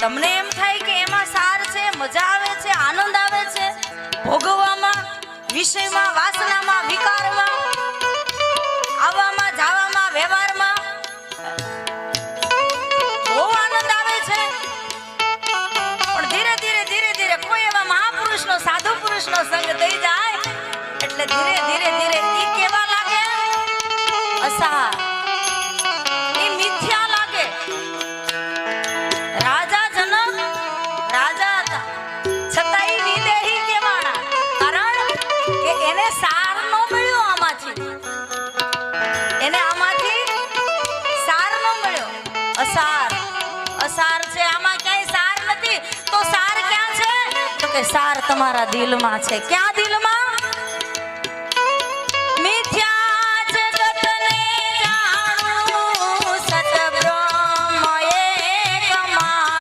તમને એમ થાય કે એમાં સાર છે, મજા આવે છે, આનંદ આવે છે, ભોગવવામાં, વિષયમાં, વાસનામાં, વિકારમાં, આવવામાં, જાવામાં, વ્યવહારમાં બહુ આનંદ આવે છે. પણ ધીરે ધીરે ધીરે ધીરે કોઈ એવા મહાપુરુષનો, સાધુ પુરુષનો સંગ થઈ જાય એટલે ધીરે ધીરે ધીરે ઈ કેવા લાગે? અસાર, ઈ મિથ્યા લાગે. રાજા જનક રાજા હતા છતાં ઈ વિદેહી કેવાણા, કારણ કે એને સાર નો મળ્યો આમાંથી, એને આમાંથી સાર નો મળ્યો. અસાર, અસાર છે, આમાં ક્યાંય સાર નથી. તો સાર ક્યાં છે? તો કે સાર તમારા દિલમાં છે. ક્યાં દિલમાં?